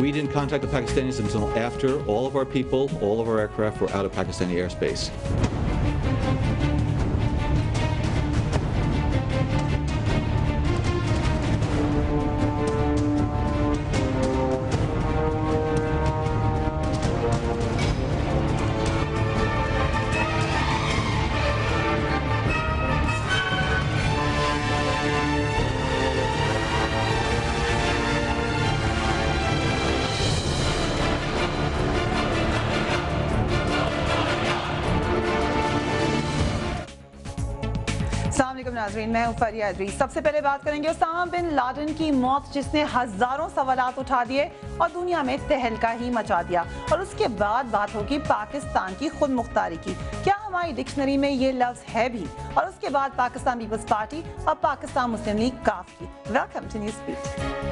We didn't contact the Pakistanis until after all of our people, all of our aircraft were out of Pakistani airspace. नाज़रीन, मैं फरिया इदरीस। सबसे पहले बात करेंगे Usama bin Laden की मौत, जिसने हजारों सवालात उठा दिए और दुनिया में तहलका ही मचा दिया। और उसके बाद बात होगी पाकिस्तान की खुद मुख्तारी की। क्या हमारी डिक्शनरी में ये लफ्ज है भी? और उसके बाद पाकिस्तान पीपल्स पार्टी और पाकिस्तान मुस्लिम लीग काफ की। Welcome to news speed.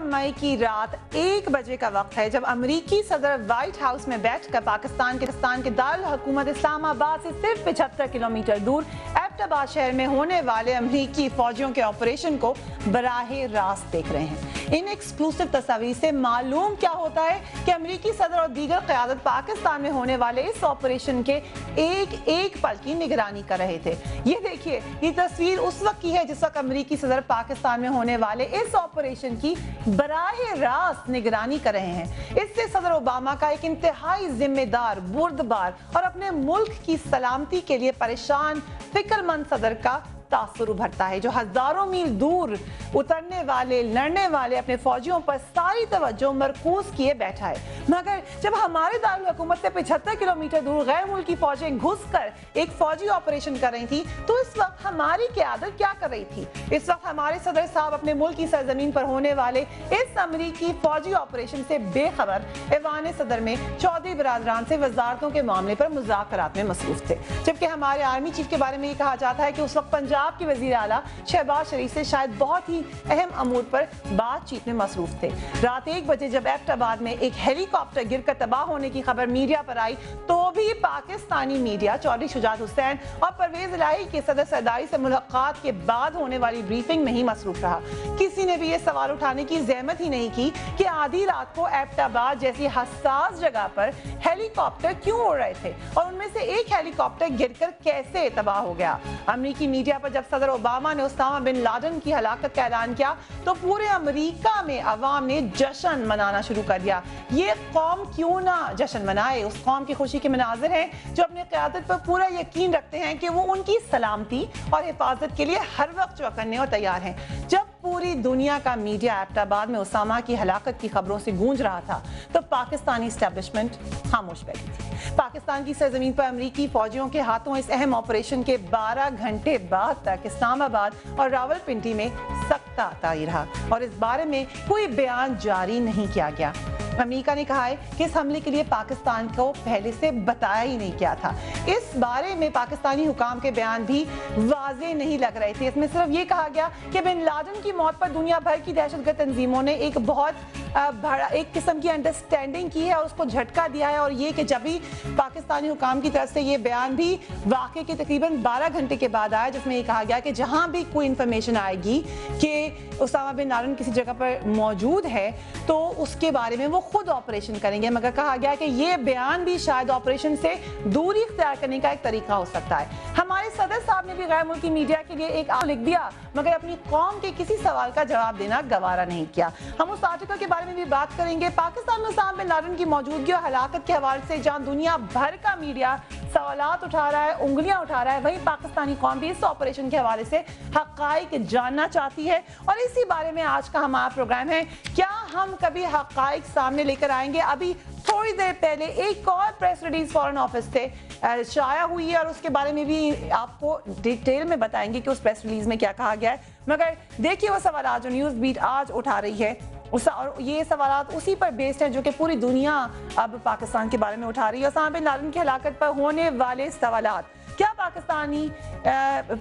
मई की रात 1 बजे का वक्त है जब अमरीकी सदर व्हाइट हाउस में बैठकर पाकिस्तान के दारुल हुकूमत इस्लामाबाद से सिर्फ 75 किलोमीटर दूर एबटाबाद शहर में होने वाले अमरीकी फौजियों के ऑपरेशन को बराहे रास्त देख रहे हैं। इन एक्सक्लूसिव तस्वीर से मालूम क्या होता है कि अमरीकी सदर और दीगर क़यादत पाकिस्तान में होने वाले इस ऑपरेशन के एक एक पल की निगरानी कर रहे थे। ये देखिए, ये तस्वीर उस वक्त की है जिस वक्त अमरीकी सदर पाकिस्तान में होने वाले इस ऑपरेशन की बराहे रास्त निगरानी कर रहे हैं। इससे सदर ओबामा का एक इंतहाई जिम्मेदार, बुर्दबार और अपने मुल्क की सलामती के लिए परेशान, फिक्रमंद सदर का तासुर उभरता है, जो हजारों मील दूर उतरने वाले, लड़ने वाले अपने फौजियों पर सारी तवज्जो मरकूज किए बैठा है। मगर जब हमारे दारुल हुकूमत से 75 किलोमीटर दूर गैर मुल्की फौजें घुसकर एक फौजी ऑपरेशन कर रही थी, तो इस वक्त हमारी क़यादत क्या कर रही थी? इस वक्त हमारे सदर साहब अपने मुल्क की सरजमीन पर होने वाले इस अमरीकी फौजी ऑपरेशन से बेखबर ऐवान सदर में चौधरी बरादरान से वजारतों के मामले पर मुज़ाकरात में मसरूफ थे। जबकि हमारे आर्मी चीफ के बारे में ये कहा जाता है कि उस वक्त पंजाब की वजीर आला शहबाज शरीफ से शायद बहुत ही अहम अमूर पर बातचीत में मसरूफ थे। रात 1 बजे जब एबटाबाद में एक हेलीकॉप्टर गिरकर तबाह होने की खबर मीडिया पर आई, तो भी पाकिस्तानी मीडिया चौधरी शुजात हुसैन और परवेज इलाही के सदर सरदारी से मुलाकात के बाद होने वाली ब्रीफिंग में ही मसरूफ रहा। किसी ने भी ये सवाल उठाने की जहमत ही नहीं की कि आधी रात को एबटाबाद जैसी हसास जगह पर हेलीकॉप्टर क्यों उड़ रहे थे और उनमें से एक हेलीकॉप्टर गिरकर कैसे तबाह हो गया। अमरीकी मीडिया पर जब सदर ओबामा ने उसामा बिन लादेन की हलाकत का ऐलान किया, तो पूरे अमेरिका में अवाम ने जश्न मनाना शुरू कर दिया। ये कौम क्यों ना जश्न मनाए? उस कौम की खुशी के मनाजिर हैं जो अपने क़यादत पर पूरा यकीन रखते हैं कि वो उनकी सलामती और हिफाजत के लिए हर वक्त चौकन्ने और तैयार हैं। जब पूरी दुनिया का मीडिया एबटाबाद में उसामा की हलाकत की खबरों से गूंज रहा था, तो पाकिस्तानी एस्टेब्लिशमेंट खामोश बैठी थी। पाकिस्तान की सरजमीन पर अमरीकी फौजियों के हाथों इस अहम ऑपरेशन के 12 घंटे बाद तक इस्लामाबाद और रावलपिंडी में सख्त ताई रहा और इस बारे में कोई बयान जारी नहीं किया गया। अमेरिका ने कहा है कि इस हमले के लिए पाकिस्तान को पहले से बताया ही नहीं किया था। इस बारे में पाकिस्तानी हुकाम के बयान भी वाज़ेह नहीं लग रहे थे। इसमें सिर्फ ये कहा गया कि बिन लादेन की मौत पर दुनिया भर की दहशतगर्द तंजीमों ने एक बहुत बड़ा एक किस्म की अंडरस्टैंडिंग की है और उसको झटका दिया है। और ये कि जब भी पाकिस्तानी हुकाम की तरफ से ये बयान भी वाक़े के तकरीबन 12 घंटे के बाद आया, जिसमें ये कहा गया कि जहाँ भी कोई इंफॉर्मेशन आएगी कि उसामा बिन लादेन किसी जगह पर मौजूद है, तो उसके बारे में वो खुद ऑपरेशन करेंगे। मगर कहा गया कि ये बयान भी शायद ऑपरेशन से दूरी इख्तियार करने का एक तरीका हो सकता है। हमारे सदर साहब ने भी गैर मुल्की मीडिया के लिए एक लिख दिया, मगर अपनी कौम के किसी सवाल का जवाब देना गवारा नहीं किया। हम उस आर्टिकल के बारे में भी बात करेंगे। पाकिस्तान में उसामा बिन लादेन की मौजूदगी और हलाकत के हवाले से जहां दुनिया भर का मीडिया सवालात उठा रहा है, उंगलियां उठा रहा है, वहीं पाकिस्तानी कौम भी इस ऑपरेशन के हवाले से हकाइक जानना चाहती है। और इसी बारे में आज का हमारा प्रोग्राम है। क्या हम कभी हकाइक सामने लेकर आएंगे? अभी थोड़ी देर पहले एक और प्रेस रिलीज फॉरेन ऑफिस से शाया हुई है और उसके बारे में भी आपको डिटेल में बताएंगे कि उस प्रेस रिलीज में क्या कहा गया है। मगर देखिए वो सवाल जो न्यूज़ बीट आज उठा रही है اور یہ سوالات اسی پر بیسڈ ہیں جو کہ پوری دنیا اب پاکستان کے بارے میں اٹھا رہی ہے. اسامہ بن لادن کی ہلاکت پر ہونے والے سوالات. کیا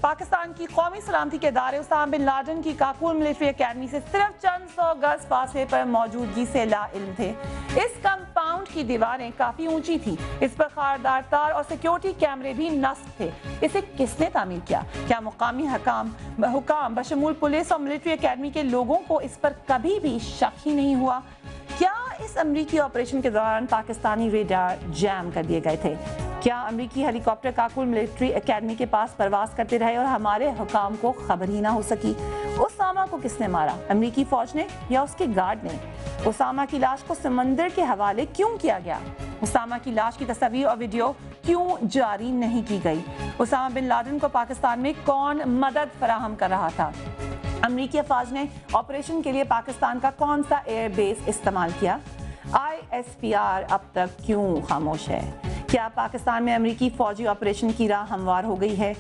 پاکستان کی قومی سلامتی کے ادارے اسامہ بن لادن کی کاکول ملٹری اکیڈمی سے صرف چند سو گز فاصلے پر موجودگی سے لا علم تھے؟ اس کمپاؤنڈ کی دیواریں کافی اونچی تھی, اس پر خاردار تار اور سیکیورٹی کیمرے بھی نصب تھے. اسے کس نے تعمیر کیا؟ کیا مقامی حکام بشمول پولیس اور ملٹری اکیڈمی کے لوگوں کو اس پر کبھی بھی شک ہی نہیں ہوا؟ کیا اس امریکی آپریشن کے دوران پاکستانی ریڈار جام کر دیے گئے تھے؟ کیا امریکی ہیلی کاپٹر کاکول ملٹری اکیڈمی کے پاس پرواز کرتے رہے اور ہمارے حکام کو خبر ہی نہ ہو سکی؟ اسامہ کو کس نے مارا, امریکی فوج نے یا اس کے گارڈ نے؟ اسامہ کی لاش کو سمندر کے حوالے کیوں کیا گیا؟ اسامہ کی لاش کی تصاویر اور ویڈیو کیوں جاری نہیں کی گئی؟ اسامہ بن لادن کو پاکستان میں کون مدد فراہم کر رہا تھا؟ امریکی افواج نے آپریشن کے لیے پاکستان کا کون سا ایئر بیس استعمال کیا؟ ISPR اب تک کیوں خاموش ہے؟ کیا پاکستان میں امریکی فوجی آپریشن کی راہ ہموار ہو گئی ہے؟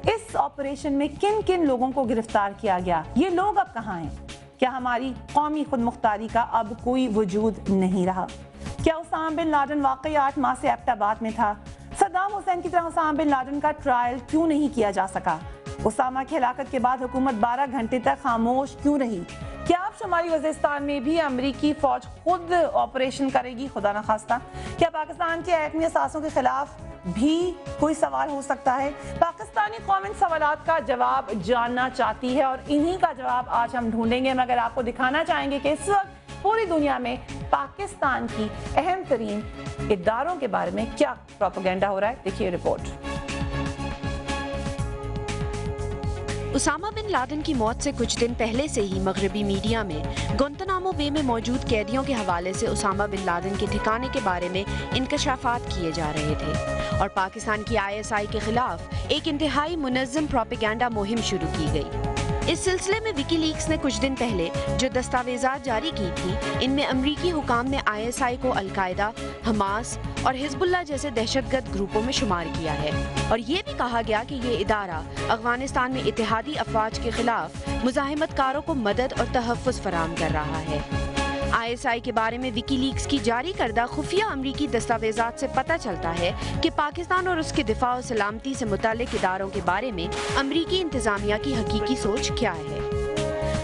اس آپریشن میں کن کن لوگوں کو گرفتار کیا گیا؟ یہ لوگ اب کہاں ہیں؟ کیا ہماری قومی خود مختاری کا اب کوئی وجود نہیں رہا؟ کیا اسامہ بن لادن واقعی 8 ماہ سے ایبٹ آباد میں تھا؟ صدام حسین کی طرح اسامہ بن لادن کا ٹرائل کیوں نہیں کیا جا سکا؟ اسامہ کی ہلاکت کے بعد حکومت 12 گھنٹے تک خاموش کیوں رہی؟ کیا اب شمالی وزیرستان میں بھی امریکی فوج خود آپریشن کرے گی خدا نخواستہ؟ کیا پاکستان کے ایٹمی اثاثوں کے خلاف بھی کوئی سوال ہو سکتا ہے؟ پاکستانی قوم ان سوالات کا جواب جاننا چاہتی ہے اور انہی کا جواب آج ہم ڈھونڈیں گے, مگر آپ کو دکھانا چاہیں گے کہ اس وقت پوری دنیا میں پاکستان کی اہم ترین اداروں کے بارے میں کیا پروپیگنڈا ہو رہا ہے. دیکھیے رپورٹ. اسامہ بن لادن کی موت سے کچھ دن پہلے سے ہی مغربی میڈیا میں گوانتانامو بے میں موجود قیدیوں کے حوالے سے اسامہ بن لادن کے ٹھکانے کے بارے میں انکشافات کیے جا رہے تھے اور پاکستان کی ISI کے خلاف ایک انتہائی منظم پروپیگنڈا مہم شروع کی گئی. اس سلسلے میں وکی لیکس نے کچھ دن پہلے جو دستاویزات جاری کی تھی, ان میں امریکی حکام نے ISI کو القاعدہ, حماس اور حزب اللہ جیسے دہشت گرد گروپوں میں شمار کیا ہے اور یہ بھی کہا گیا کہ یہ ادارہ افغانستان میں اتحادی افواج کے خلاف مزاحمت کاروں کو مدد اور تحفظ فراہم کر رہا ہے. ISI کے بارے میں وکی لیکس کی جاری کردہ خفیہ امریکی دستاویزات سے پتہ چلتا ہے کہ پاکستان اور اس کے دفاع و سلامتی سے متعلق اداروں کے بارے میں امریکی انتظامیہ کی حقیقی سوچ کیا ہے.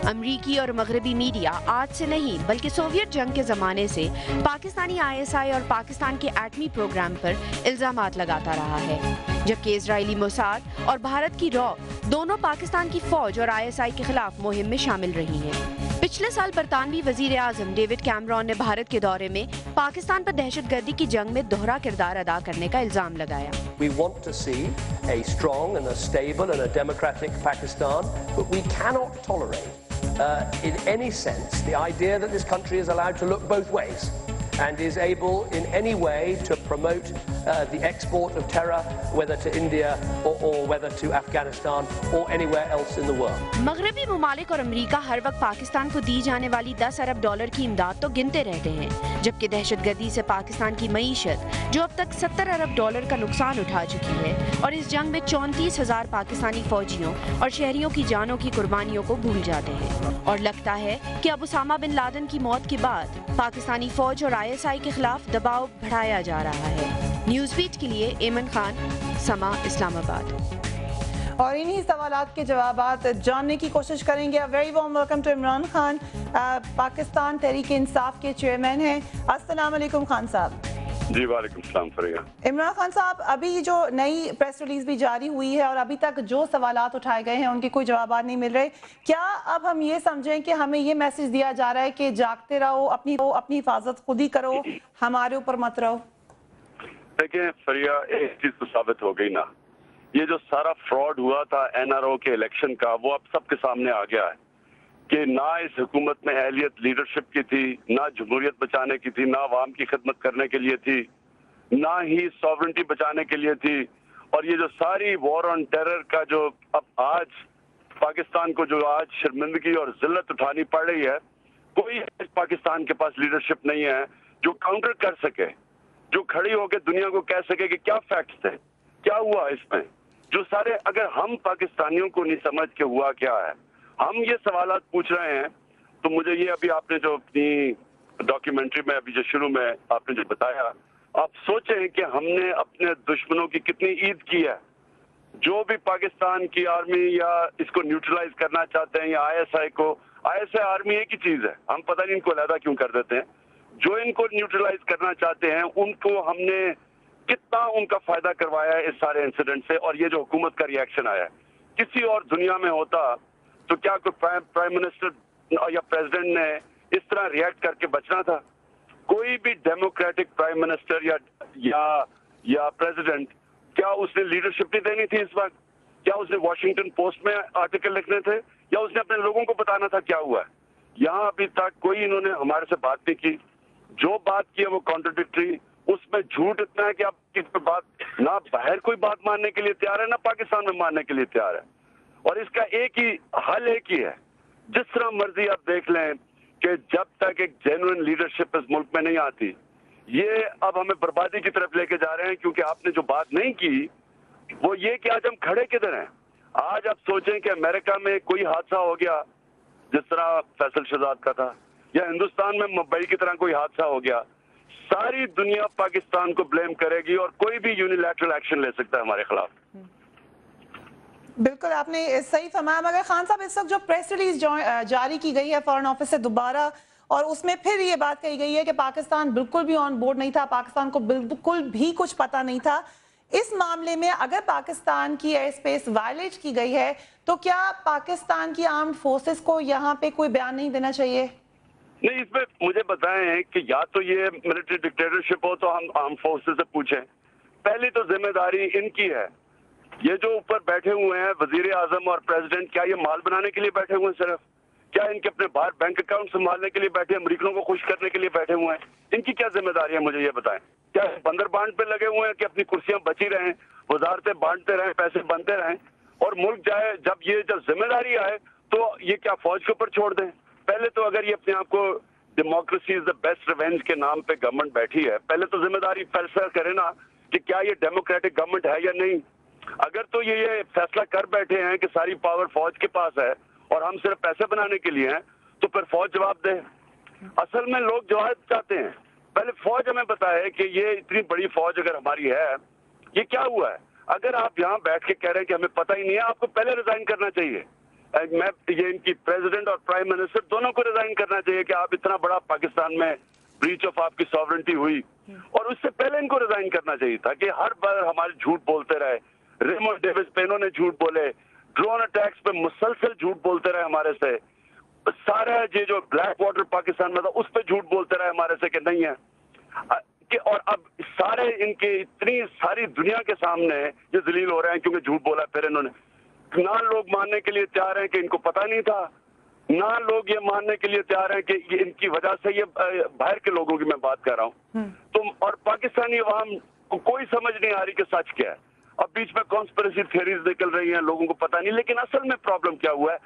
امریکی اور مغربی میڈیا آج سے نہیں بلکہ سوویت جنگ کے زمانے سے پاکستانی ISI اور پاکستان کے ایٹمی پروگرام پر الزامات لگاتا رہا ہے, جبکہ اسرائیلی موساد اور بھارت کی را دونوں پاکستان کی فوج اور ISI کے خلاف مہم میں شامل رہی ہیں. پچھلے سال برطانوی وزیر اعظم ڈیوڈ کیمرون نے بھارت کے دورے میں پاکستان پر دہشت گردی کی جنگ میں دوہرا کردار ادا کرنے کا الزام لگایا. We want to see a strong and a stable and a democratic Pakistan, but we cannot tolerate in any sense the idea that this country is allowed to look both ways and is able in any way to promote the export of terror, whether to India or whether to Afghanistan or anywhere else in the world. مغربی ممالک اور امریکہ ہر وقت پاکستان کو دی جانے والی $10 ارب کی امداد تو گنتے رہتے ہیں, جبکہ دہشت گردی سے پاکستان کی معیشت جو اب تک $70 ارب کا نقصان اٹھا چکی ہے اور اس جنگ میں 34,000 پاکستانی فوجیوں اور شہریوں کی جانوں کی قربانیوں کو بھول جاتے ہیں. اور لگتا ہے کہ اب اسامہ بن لادن کی موت کے بعد پاکستانی فوج اور ISI کے خلاف دباؤ بڑھایا جا رہا ہے. نیوز بیٹ کے لیے ایمن خان, سما, اسلام آباد. اور انہی سوالات کے جوابات جاننے کی کوشش کریں گے. Very warm welcome to Imran Khan, Pakistan Tehreek Insaf کے چیئرمین ہیں. السلام علیکم خان صاحب. جی وعلیکم السلام فریہ. عمران خان صاحب, ابھی جو نئی پریس ریلیز بھی جاری ہوئی ہے اور ابھی تک جو سوالات اٹھائے گئے ہیں ان کے کوئی جوابات نہیں مل رہے, کیا اب ہم یہ سمجھیں کہ ہمیں یہ میسج دیا جا رہا ہے کہ جاگتے رہو, اپنی حفاظت خود ہی کرو, ہمارے اوپر مت رہو؟ دیکھیں فریہ, ایک چیز تو ثابت ہو گئی نا, یہ جو سارا فراڈ ہوا تھا NRO کے الیکشن کا, وہ اب سب کے سامنے آ گیا ہے کہ نہ اس حکومت میں اہلیت لیڈرشپ کی تھی, نہ جمہوریت بچانے کی تھی, نہ عوام کی خدمت کرنے کے لیے تھی, نہ ہی ساورنٹی بچانے کے لیے تھی. اور یہ جو ساری وار آن ٹیرر کا جو اب آج پاکستان کو جو آج شرمندگی اور ذلت اٹھانی پڑ رہی ہے, کوئی پاکستان کے پاس لیڈرشپ نہیں ہے جو کاؤنٹر کر سکے, جو کھڑی ہو کے دنیا کو کہہ سکے کہ کیا فیکٹس تھے, کیا ہوا اس میں. جو سارے, اگر ہم پاکستانیوں کو نہیں سمجھ کے ہوا کیا ہے, ہم یہ سوالات پوچھ رہے ہیں, तो मुझे ये अभी आपने जो अपनी डॉक्यूमेंट्री में अभी जो शुरू में आपने जो बताया, आप सोचें कि हमने अपने दुश्मनों की कितनी ईद की है। जो भी पाकिस्तान की आर्मी या इसको न्यूट्रलाइज करना चाहते हैं या आईएसआई को, आईएसआई आर्मी एक ही चीज है, हम पता नहीं इनको अलहदा क्यों कर देते हैं। जो इनको न्यूट्रलाइज करना चाहते हैं उनको हमने कितना उनका फायदा करवाया है इस सारे इंसिडेंट से, और ये जो हुकूमत का रिएक्शन आया है। किसी और दुनिया में होता तो क्या कोई प्राइम मिनिस्टर या प्रेसिडेंट ने इस तरह रिएक्ट करके बचना था? कोई भी डेमोक्रेटिक प्राइम मिनिस्टर या प्रेसिडेंट, क्या उसने लीडरशिप नहीं देनी थी इस वक्त? क्या उसने वॉशिंगटन पोस्ट में आर्टिकल लिखने थे, या उसने अपने लोगों को बताना था क्या हुआ है? यहाँ अभी तक कोई इन्होंने हमारे से बात नहीं की। जो बात की है वो कॉन्ट्रडिक्टरी, उसमें झूठ इतना है कि आप किस पे बात, ना बाहर कोई बात मानने के लिए तैयार है, ना पाकिस्तान में मानने के लिए तैयार है। और इसका एक ही हल एक ही है, जिस तरह मर्जी आप देख लें कि जब तक एक जेन्युइन लीडरशिप इस मुल्क में नहीं आती, ये अब हमें बर्बादी की तरफ लेके जा रहे हैं। क्योंकि आपने जो बात नहीं की वो ये कि आज हम खड़े किधर हैं। आज आप सोचें कि अमेरिका में कोई हादसा हो गया जिस तरह फैसल शहजाद का था, या हिंदुस्तान में मुंबई की तरह कोई हादसा हो गया, सारी दुनिया पाकिस्तान को ब्लेम करेगी और कोई भी यूनिलैटरल एक्शन ले सकता है हमारे खिलाफ। बिल्कुल आपने सही फरमाया। मगर खान साहब, इस वक्त जो प्रेस रिलीज जारी की गई है फॉरेन ऑफिस से दोबारा, और उसमें फिर ये बात कही गई है कि पाकिस्तान बिल्कुल भी ऑन बोर्ड नहीं था, पाकिस्तान को बिल्कुल भी कुछ पता नहीं था। इस मामले में अगर पाकिस्तान की एयर स्पेस वायलेट की गई है तो क्या पाकिस्तान की आर्म्ड फोर्सेस को यहाँ पे कोई बयान नहीं देना चाहिए? नहीं, इसमें मुझे बताएं कि या तो ये मिलिट्री डिक्टेटरशिप हो तो हम आर्म फोर्सेस से पूछें। पहली तो जिम्मेदारी इनकी है। ये जो ऊपर बैठे हुए हैं वजीर आजम और प्रेसिडेंट, क्या ये माल बनाने के लिए बैठे हुए हैं सिर्फ? क्या इनके अपने बाहर बैंक अकाउंट संभालने के लिए बैठे, अमरीकनों को खुश करने के लिए बैठे हुए हैं? इनकी क्या जिम्मेदारी है, मुझे ये बताएं। क्या बंदर बांट पे लगे हुए हैं कि अपनी कुर्सियां बची रहें, वजारतें बांटते रहें, पैसे बनते रहें, और मुल्क जाए जब जिम्मेदारी आए तो ये क्या फौज के ऊपर छोड़ दें? पहले तो अगर ये अपने आप को democracy is the best revenge के नाम पे गवर्नमेंट बैठी है, पहले तो जिम्मेदारी फैसला करे ना कि क्या ये डेमोक्रेटिक गवर्नमेंट है या नहीं। अगर तो ये फैसला कर बैठे हैं कि सारी पावर फौज के पास है और हम सिर्फ पैसे बनाने के लिए हैं, तो फिर फौज जवाब दे। असल में लोग जवाब चाहते हैं, पहले फौज हमें बताए कि ये इतनी बड़ी फौज अगर हमारी है, ये क्या हुआ है। अगर आप यहाँ बैठ के कह रहे हैं कि हमें पता ही नहीं है, आपको पहले रिजाइन करना चाहिए। ये इनकी प्रेसिडेंट और प्राइम मिनिस्टर दोनों को रिजाइन करना चाहिए कि आप इतना बड़ा पाकिस्तान में ब्रीच ऑफ आपकी सॉवरेंटी हुई, और उससे पहले इनको रिजाइन करना चाहिए था कि हर बार हमारे झूठ बोलते रहे। रेमंड डेविस पे इन्होंने झूठ बोले, ड्रोन अटैक्स पे मुसलसल झूठ बोलते रहे हमारे से, सारा ये जो ब्लैक वाटर पाकिस्तान में था उस पे झूठ बोलते रहे हमारे से कि नहीं है कि, और अब सारे इनके इतनी सारी दुनिया के सामने ये जलील हो रहे हैं क्योंकि झूठ बोला। फिर इन्होंने ना लोग मानने के लिए तैयार हैं कि इनको पता नहीं था, ना लोग ये मानने के लिए तैयार हैं कि ये इनकी वजह से, ये बाहर के लोगों की मैं बात कर रहा हूँ तो, और पाकिस्तानी अवाम को कोई समझ नहीं आ रही कि सच क्या है। अब बीच में कॉन्स्पिरेसी थियरीज निकल रही हैं, लोगों को पता नहीं। लेकिन असल में प्रॉब्लम क्या हुआ है,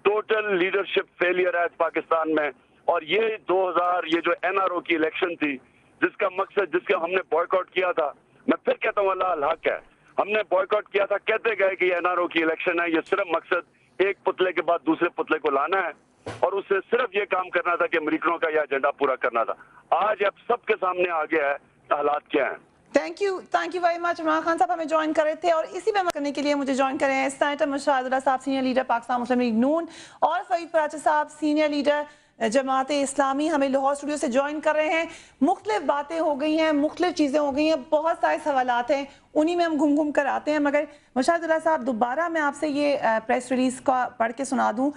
टोटल लीडरशिप फेलियर है पाकिस्तान में। और ये 2000 ये जो एनआरओ की इलेक्शन थी, जिसका मकसद, जिसका हमने बॉयकॉट किया था, मैं फिर कहता हूँ अल्लाह अल हक है, हमने बॉयकॉट किया था, कहते गए कि ये एनआरओ की इलेक्शन है, ये सिर्फ मकसद एक पुतले के बाद दूसरे पुतले को लाना है, और उससे सिर्फ ये काम करना था कि अमेरिकनों का यह एजेंडा पूरा करना था। आज अब सबके सामने आ गया है हालात क्या है। Thank you very much. Imran Khan साहब हमें ज्वाइन कर रहे थे, और इसी में करने के लिए मुझे ज्वाइन करें हैं सेनेटर मुशाहिद साहब, सीनियर लीडर पाकिस्तान मुस्लिम लीग नून, और फरीद पराचा साहब, सीनियर लीडर जमात इस्लामी, हमें लाहौर स्टूडियो से ज्वाइन कर रहे हैं। मुख्तलिफ बातें हो गई हैं, मुख्तलिफ चीज़ें हो गई हैं, बहुत सारे सवालात हैं, उन्हीं में हम घूम घूम कर आते हैं। मगर मुशाहिद साहब, दोबारा मैं आपसे ये प्रेस रिलीज का पढ़ के सुना दूँ